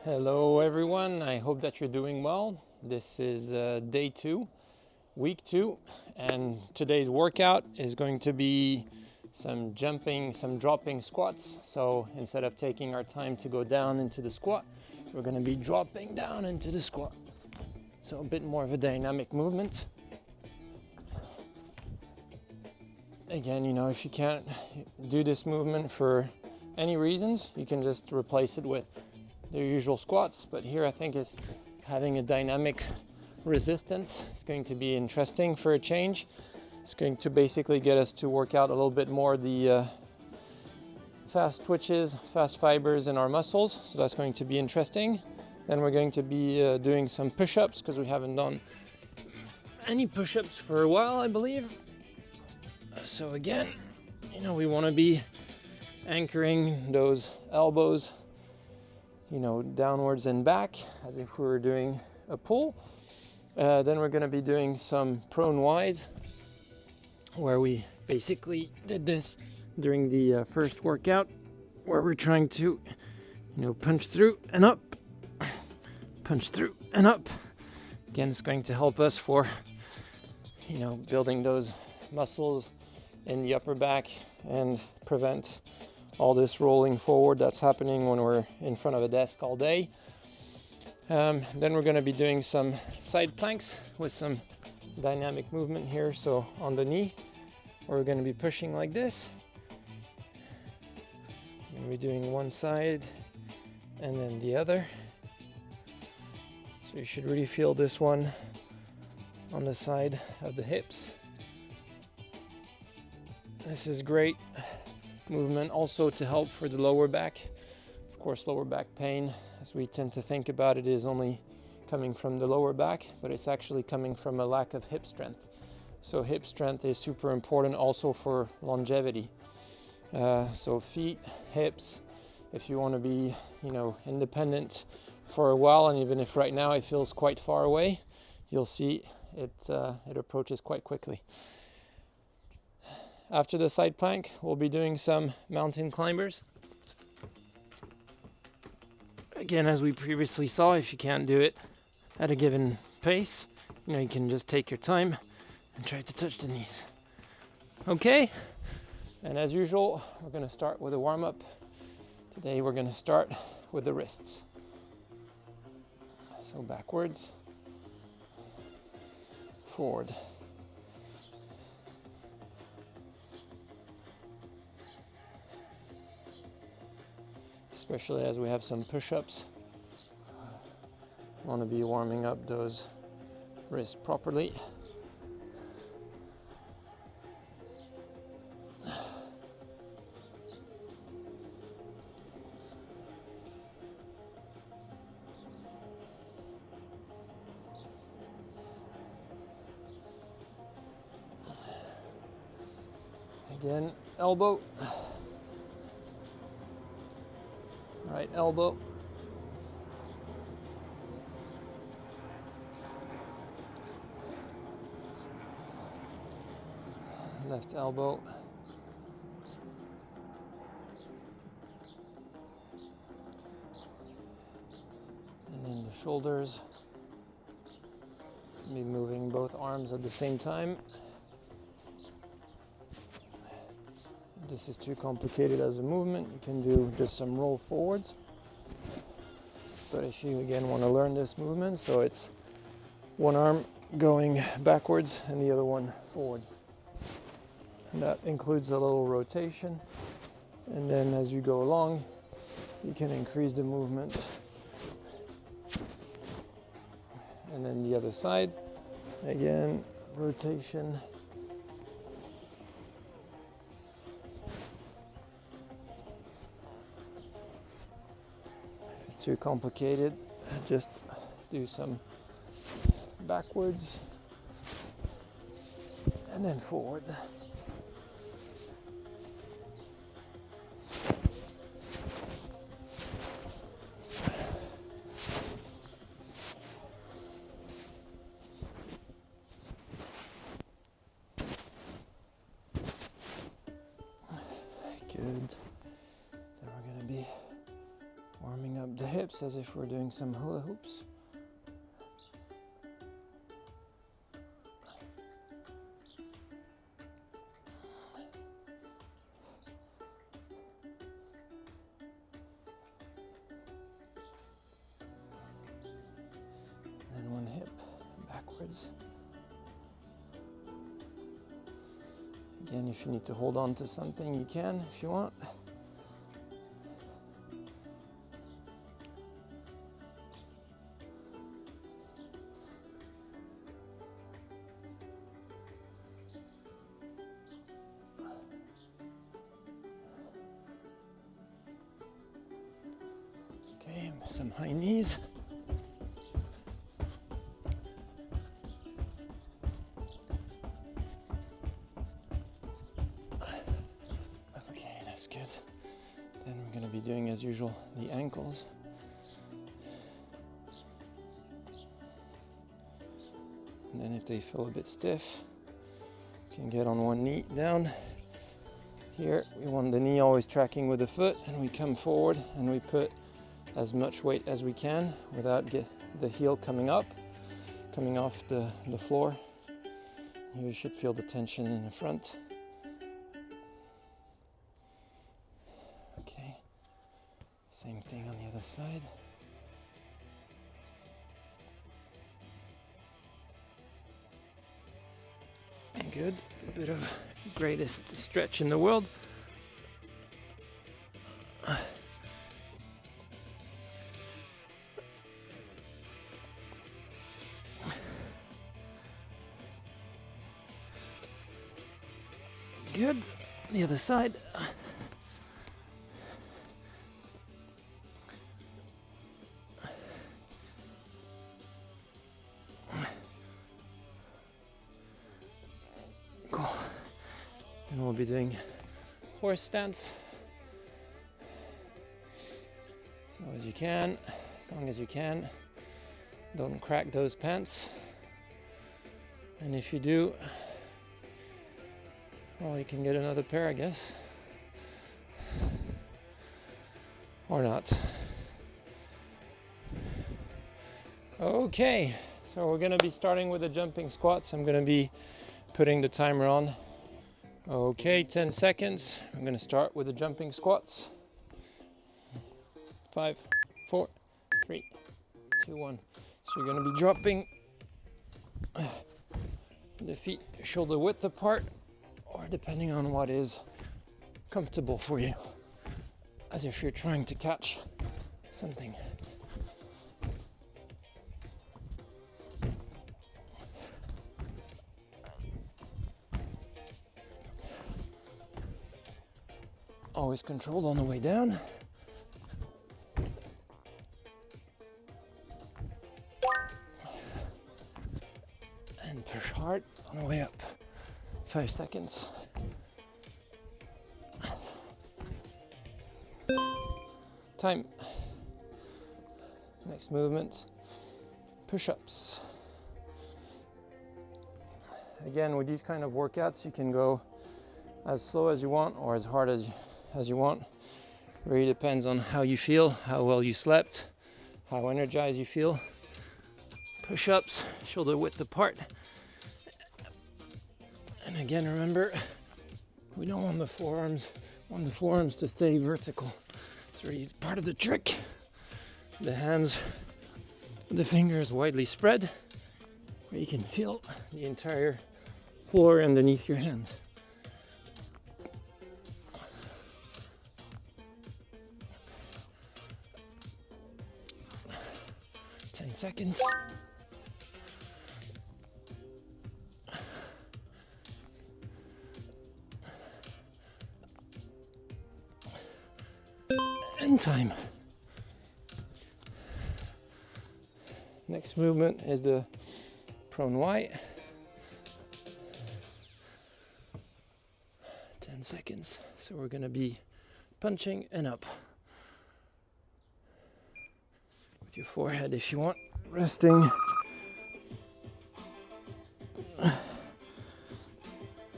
Hello everyone, I hope that you're doing well. This is day 2, week 2, and today's workout is going to be some jumping, some dropping squats. So instead of taking our time to go down into the squat, we're going to be dropping down into the squat. So a bit more of a dynamic movement. Again, if you can't do this movement for any reasons, you can just replace it with their usual squats, but here I think is having a dynamic resistance. It's going to be interesting for a change. It's going to basically get us to work out a little bit more the fast twitches, fast fibers in our muscles, so that's going to be interesting. Then we're going to be doing some push-ups because we haven't done any push-ups for a while, I believe. So again, we want to be anchoring those elbows downwards and back as if we were doing a pull. Then we're going to be doing some prone Ys, where we basically did this during the first workout, where we're trying to punch through and up, punch through and up. Again, it's going to help us for building those muscles in the upper back and prevent all this rolling forward that's happening when we're in front of a desk all day. Then we're going to be doing some side planks with some dynamic movement here. So on the knee, we're going to be pushing like this. We're going to be doing one side and then the other. So you should really feel this one on the side of the hips. This is great movement also to help for the lower back. Of course, lower back pain, as we tend to think about it, is only coming from the lower back, but it's actually coming from a lack of hip strength. So hip strength is super important also for longevity. So feet, hips, if you want to be independent for a while, and even if right now it feels quite far away, you'll see it approaches quite quickly. After the side plank, we'll be doing some mountain climbers. Again, as we previously saw, if you can't do it at a given pace, you can just take your time and try to touch the knees. Okay, and as usual, we're going to start with a warm-up. Today we're going to start with the wrists. So backwards, forward. Especially as we have some push-ups. Want to be warming up those wrists properly. Again, elbow. Right elbow, left elbow, and then the shoulders. Be moving both arms at the same time. If this is too complicated as a movement, you can do just some roll forwards. But if you again want to learn this movement, so it's one arm going backwards and the other one forward. And that includes a little rotation. And then as you go along, you can increase the movement. And then the other side, again, rotation. Too complicated, just do some backwards and then forward. Good. Then we're going to be warming up the hips as if we're doing some hula hoops. And one hip backwards. Again, if you need to hold on to something, you can if you want. Okay, some high knees. Okay, that's good. Then we're going to be doing, as usual, the ankles. And then if they feel a bit stiff, you can get on one knee down. Here, we want the knee always tracking with the foot, and we come forward and we put as much weight as we can without the heel coming up, coming off the floor. You should feel the tension in the front. Okay, same thing on the other side. Good, a bit of greatest stretch in the world. Good, the other side. Cool. And we'll be doing horse stance. So as you can, as long as you can, don't crack those pants. And if you do, well, you can get another pair, I guess. Or not. Okay, so we're gonna be starting with the jumping squats. I'm gonna be putting the timer on. Okay, 10 seconds. I'm gonna start with the jumping squats. 5, 4, 3, 2, 1. So you're gonna be dropping the feet shoulder width apart, or depending on what is comfortable for you, as if you're trying to catch something. Always controlled on the way down. And push hard on the way up. 5 seconds. Time. Next movement, push-ups. Again, with these kind of workouts, you can go as slow as you want or as hard as you want. Really depends on how you feel, how well you slept, how energized you feel. Push-ups, shoulder width apart. And again, remember, we don't want the forearms to stay vertical. It's really part of the trick. The hands, the fingers widely spread, where you can feel the entire floor underneath your hands. Seconds. And time. Next movement is the prone Y. 10 seconds. So we're going to be punching and up. With your forehead if you want. Resting.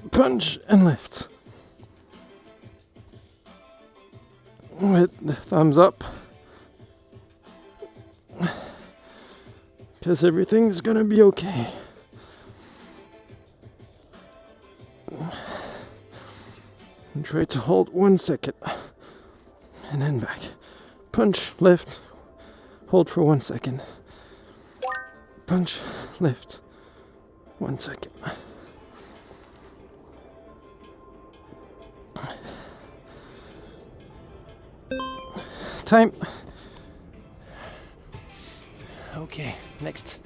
Punch and lift. With the thumbs up because everything's gonna be okay. And try to hold 1 second and then back. Punch, lift, hold for 1 second. Punch, lift, 1 second. Time. Okay, next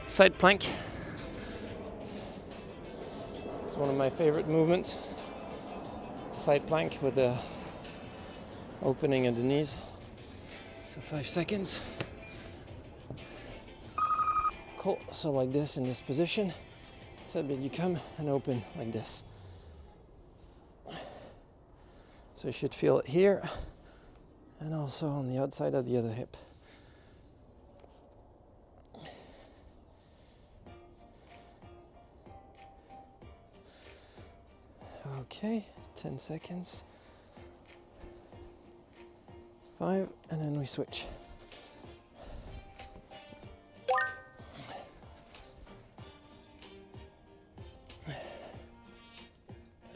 side plank. It's one of my favorite movements. Side plank with the opening of the knees. So 5 seconds. Cool. So like this in this position. So that you come and open like this. So you should feel it here and also on the outside of the other hip. Okay, 10 seconds. 5, and then we switch.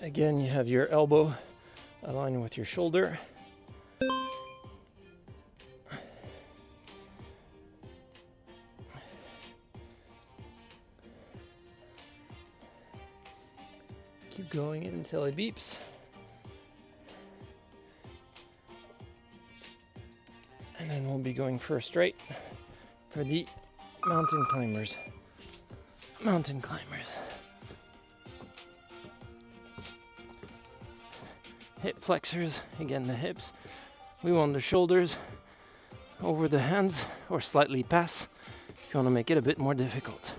Again, you have your elbow aligned with your shoulder. Keep going until it beeps. And then we'll be going first straight for the mountain climbers. Mountain climbers. Hip flexors, again the hips. We want the shoulders over the hands or slightly past if you want to make it a bit more difficult.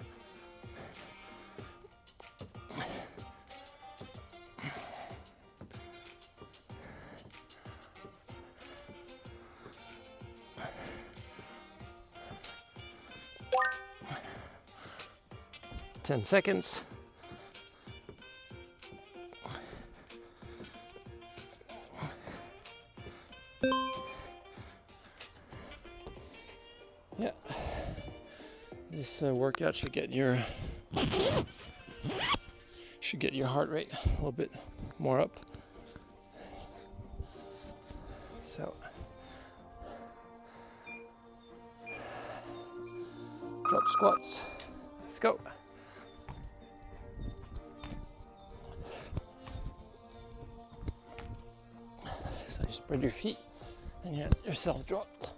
Ten seconds. Yeah, this workout should get your heart rate a little bit more up. So drop squats. Let's go. So you spread your feet and you have yourself dropped.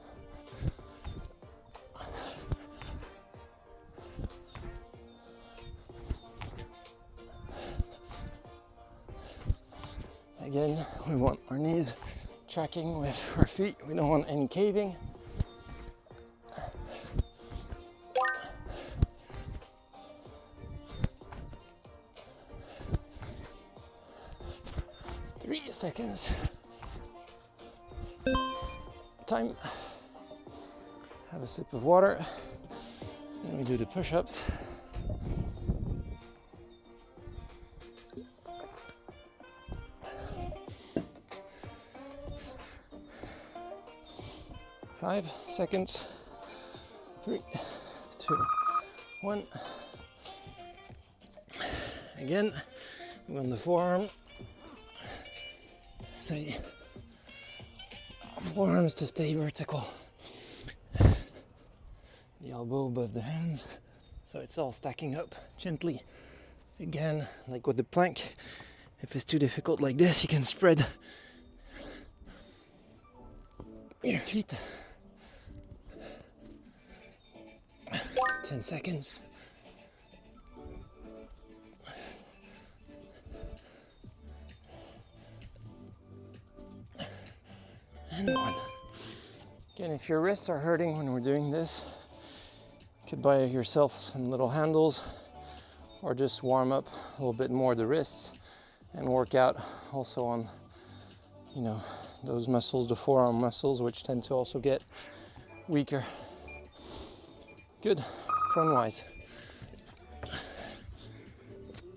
Again, we want our knees tracking with our feet. We don't want any caving. Three seconds. Time. Have a sip of water. Then we do the push-ups. Five seconds. 3, 2, 1. Again, we want the forearm. Say forearms to stay vertical. The elbow above the hands, so it's all stacking up gently. Again, like with the plank, if it's too difficult like this, you can spread your feet. 10 seconds. And 1. Again, if your wrists are hurting when we're doing this, you could buy yourself some little handles or just warm up a little bit more the wrists and work out also on, those muscles, the forearm muscles, which tend to also get weaker. Good. Prone-wise.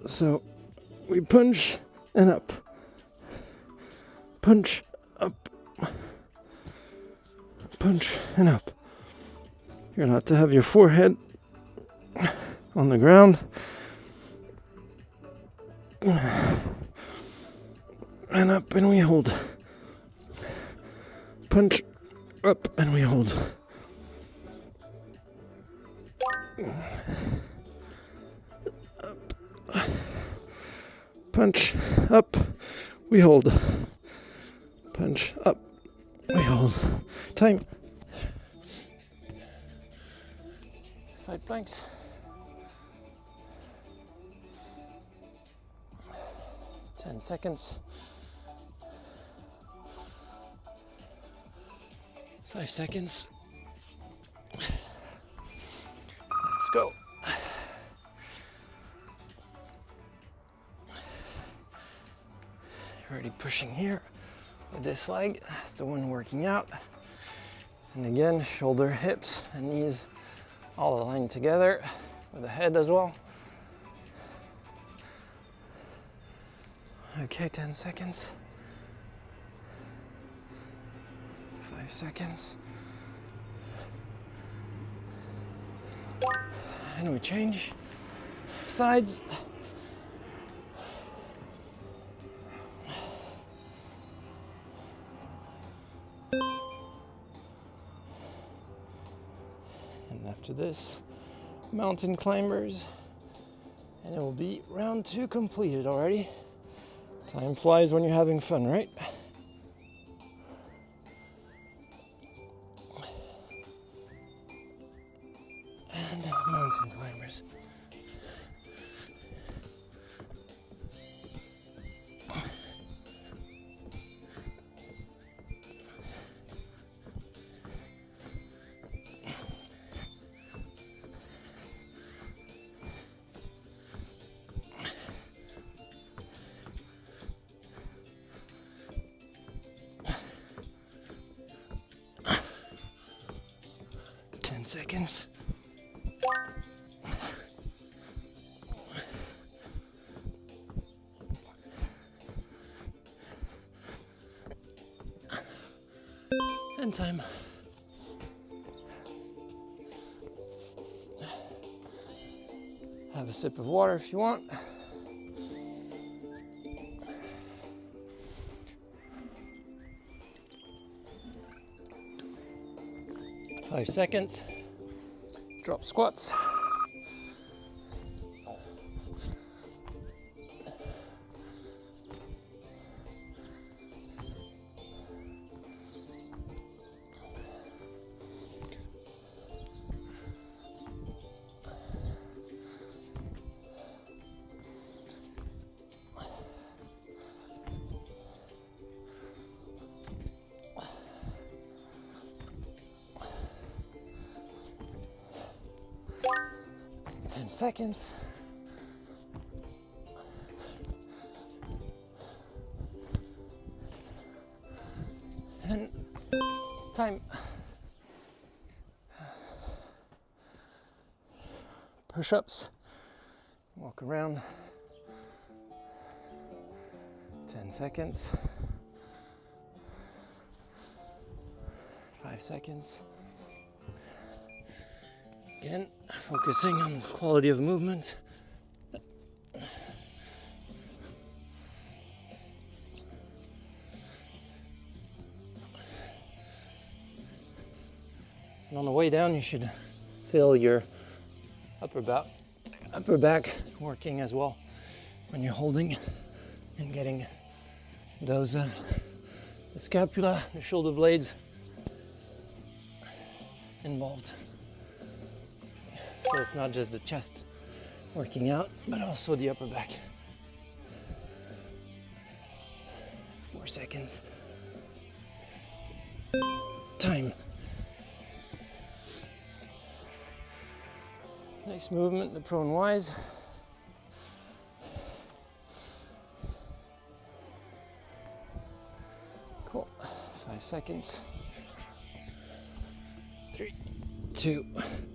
So we punch and up. Punch, up. Punch and up. You're allowed to have your forehead on the ground. And up and we hold. Punch, up and we hold. Up. Punch, up, we hold. Punch, up, we hold. Time. Side planks. Ten seconds. 5 seconds. Let's go. Already pushing here with this leg. That's the one working out. And again, shoulder, hips, and knees all aligned together with the head as well. Okay, 10 seconds. 5 seconds. And we change sides. And after this, mountain climbers. And it will be round 2 completed already. Time flies when you're having fun, right? And mountain climbers. Seconds. And time. Have a sip of water if you want. Five seconds. Drop squats. Seconds. And time. Push-ups. Walk around. 10 seconds. 5 seconds. Again, focusing on quality of movement. And on the way down, you should feel your upper back working as well when you're holding and getting those the scapula, the shoulder blades involved. So it's not just the chest working out, but also the upper back. 4 seconds. Time. Nice movement, the prone wise. Cool. 5 seconds. 3, 2,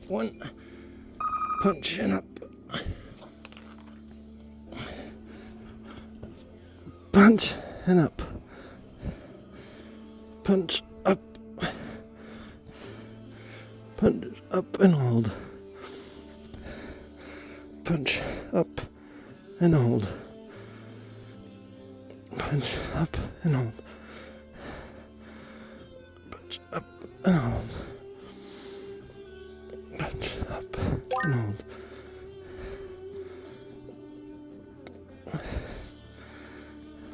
1. Punch and up. Punch and up. Punch up. Punch up and hold. Punch up and hold. Punch up and hold. Punch up and hold. Punch up and hold.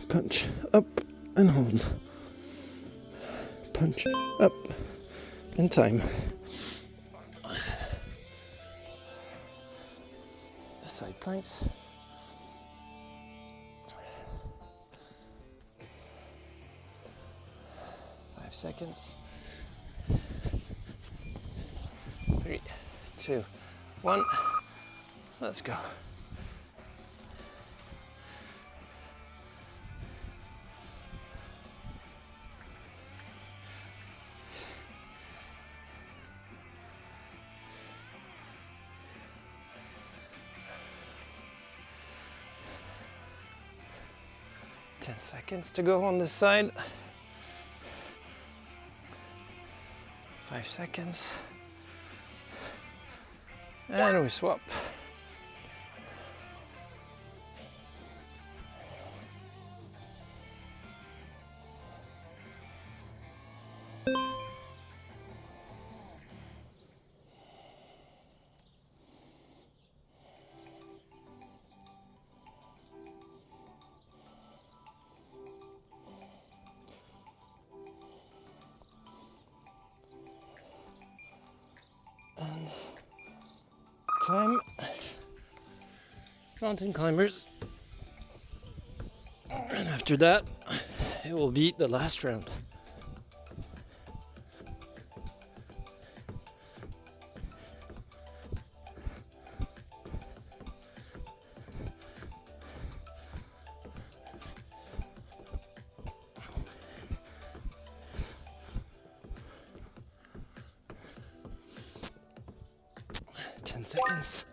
Punch up and hold. Punch up in time. Side planks. Five seconds. 3, 2, 1. Let's go. Ten seconds to go on this side. 5 seconds. And we swap. And time. Mountain climbers. And after that, it will be the last round. Seconds.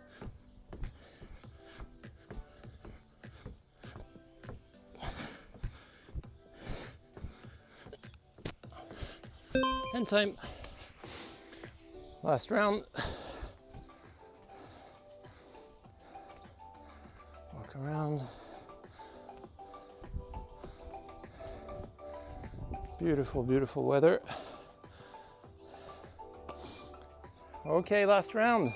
And time. Last round. Walk around. Beautiful, beautiful weather. Okay, last round.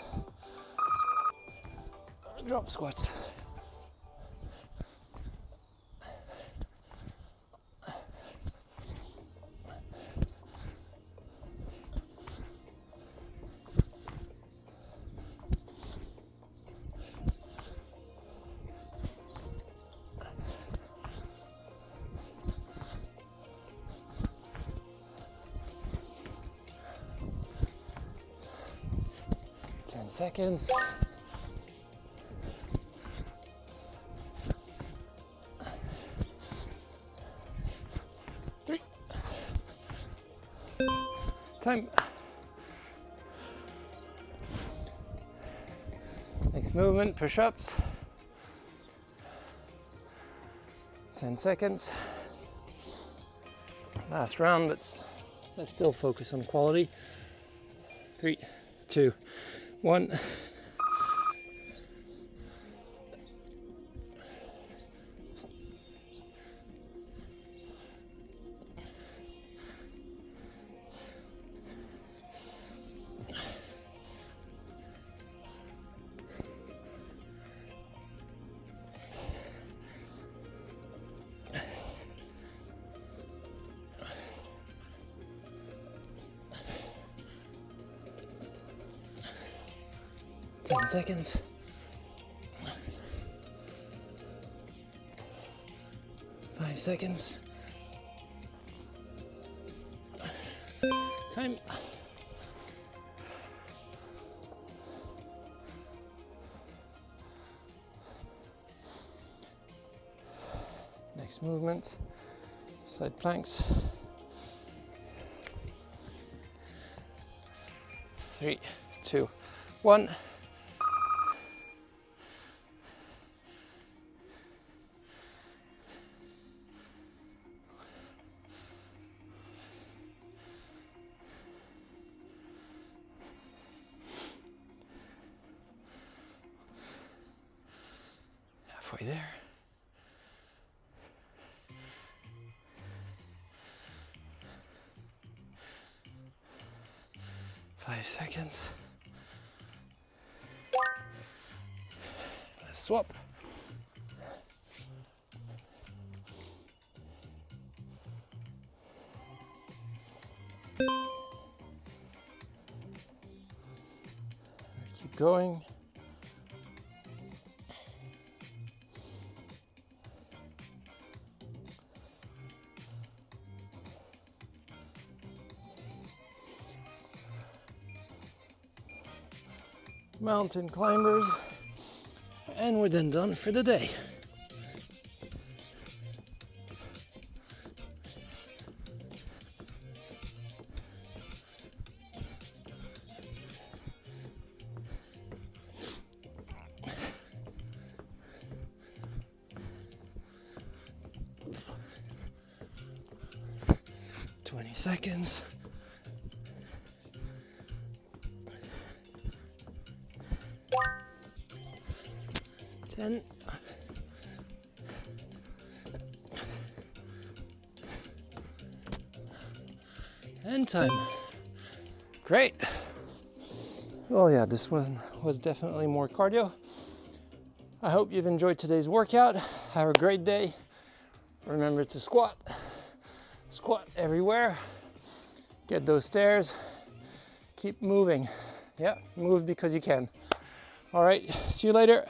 Drop squats. Seconds. 3. Time. Next movement, push-ups. 10 seconds. Last round, but let's still focus on quality. 3, 2, 1. Seconds. 5 seconds. Time. Next movement, side planks. 3, 2, 1. halfway there. Five seconds. Let's swap. Keep going. Mountain climbers, and we're then done for the day. Seconds. 10. And time. Great. Well, yeah, this one was definitely more cardio. I hope you've enjoyed today's workout. Have a great day. Remember to squat. Squat everywhere. Get those stairs. Keep moving. Yeah, move because you can. All right, see you later.